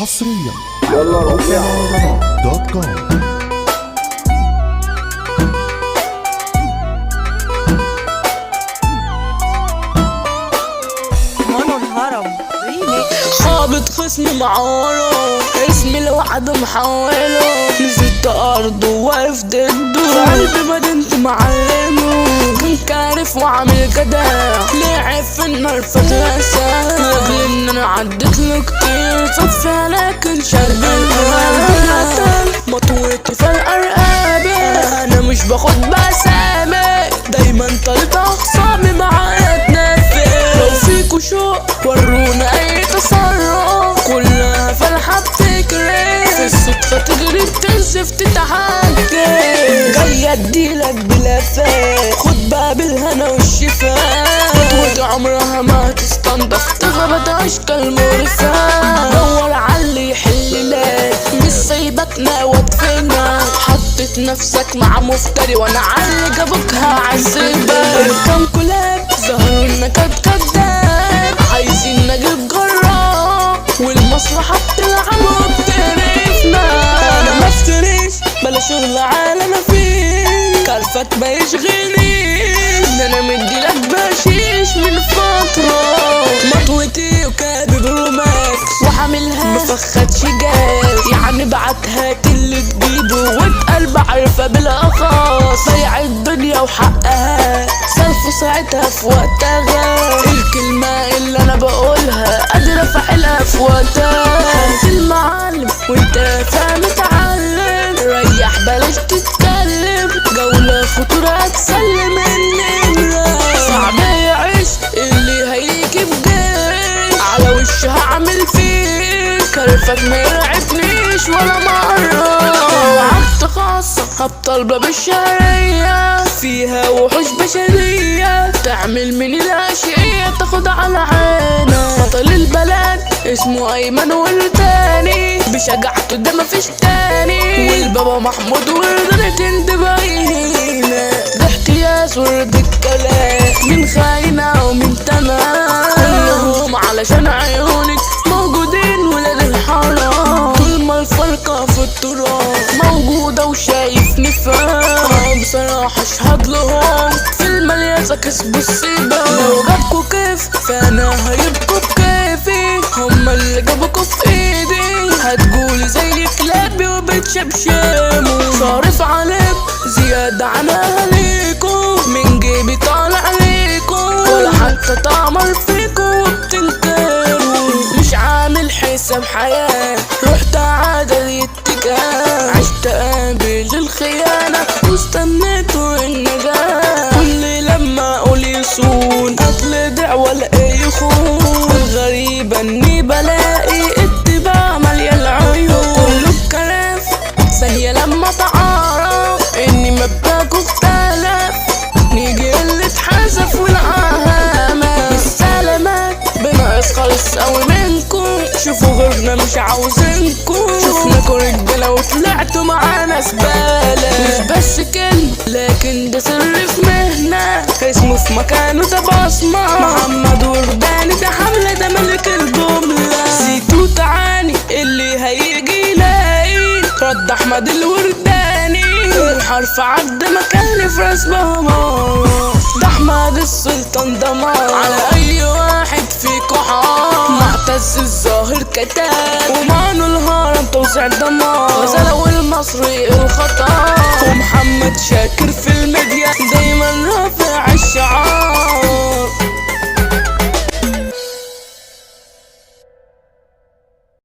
حصريا على موقع مانو الهرم ريميكس. خابط خصمي معاره، اسمي لوحده محوله، نزلت ارضه واقف ضده، في قلبي مدينتي معلمه، كان كارف وعامل جدع، لعب في النار فترسى، لاجل ان انا عديت له كتير، صفي لكن شرب الهوى، مطوتي فارقة رقابي، انا مش باخد بسامي، دايما طالب اخصامي معايا تنفذ، لو فيكوا شوق ورونا اي تصرف، كلها فرحة بتجري، في الصدفة تجري بتنزف تتحدي، جاي اديلك بلفات، خد بقى بالهنا والشفاء، خطوة عمرها ما تستنضف، تغرد اشكال مقرفة، دور عاللي يحل لك، مش سايبك ناوت فينا، حطيت نفسك مع مفتري، وانا عاللي جابوك هعذبك، كم كلاب ظهروا انك كداب، عايزين نجيب جراب، والمصلحة بتلعب وبتقرفنا، انا مفتريش بلا شغل عال انا فيه، كرفك ما يشغلنيش، ده انا مديلك بشيش من فترة، مطوتي وكابب روماكس، وحاملها مفختش جاز، يعني بعتها اللي تجيبه، وبقلب عارفة بالاخص، ضيع الدنيا وحقها، سالفه ساعتها في وقتها، الكلمة اللي انا بقولها قادر افعلها في وقتها، هات المعلم وانت فاهم اتعلم، ريح بلاش تتكلم، جولة خطورة هتسلم النمرة، صعب يعيش اللي هيجي بجيش، على وش هعمل فيه، كرفك ما يرعبنيش ولا مرة، وعدت خاصة هبطل باب الشهرية، فيها وحوش بشرية، تعمل من الاشياء تاخد على عينك، بطل البلد اسمه ايمن والتاني، بشجاعته ده مفيش تاني، والبابا محمود وردنا تنتبهينا، ده احتياس ورد الكلام، من خاينة ومن تمام، كلهم علشان عيونك موجودين ولاد الحرام، طول ما الفرقة في التراب موجودة وشايفني فاهم، بصراحة اشهد لهم في الملياسة كسبوا السيبة، لو جابكوا كيف فانا هيبقوا بكيفي، هما اللي جابوكوا في ايدي، هتقولي زي كلابي وبتشبشموا، صارف عليك زيادة عن اهاليكوا، من جيبي طالع عليكوا، ولا حتى تعمر فيكوا وبتنكروا، مش عامل حساب حياة، رحت عادل اتجاه، عشت قابل الخيانة واستنيته النجاة، كل لما اقول يصون اتلدع والاقي يخون، الغريب اني بلاقي اتباع مليان عيون، كله بكلام ثانية لما تعرف اني مبدأكوا اختلف، نيجي اللي اتحذف والعهامة، بالسلامات بناقص خالص قوي منكم، شوفوا غيرنا مش عاوزينكم، شفناكوا رجالة وطلعتوا معانا زبالة، مش بس كلمة لكن ده سر في مهنة، اسمه في مكانه ده بصمة، محمد ورداني ده حملة ده ملك الجملة، زيتو تعاني اللي هيجي يلاقي، رد احمد الورداني، الحرف عد مكاني في راس بهمار، ده احمد السلطان دمار، على اي واحد فيكو حار، معتز الظاهر كتاب، ومانو الهرم توزيع دمار، غزالة والمصري الخطر، ومحمد شاكر في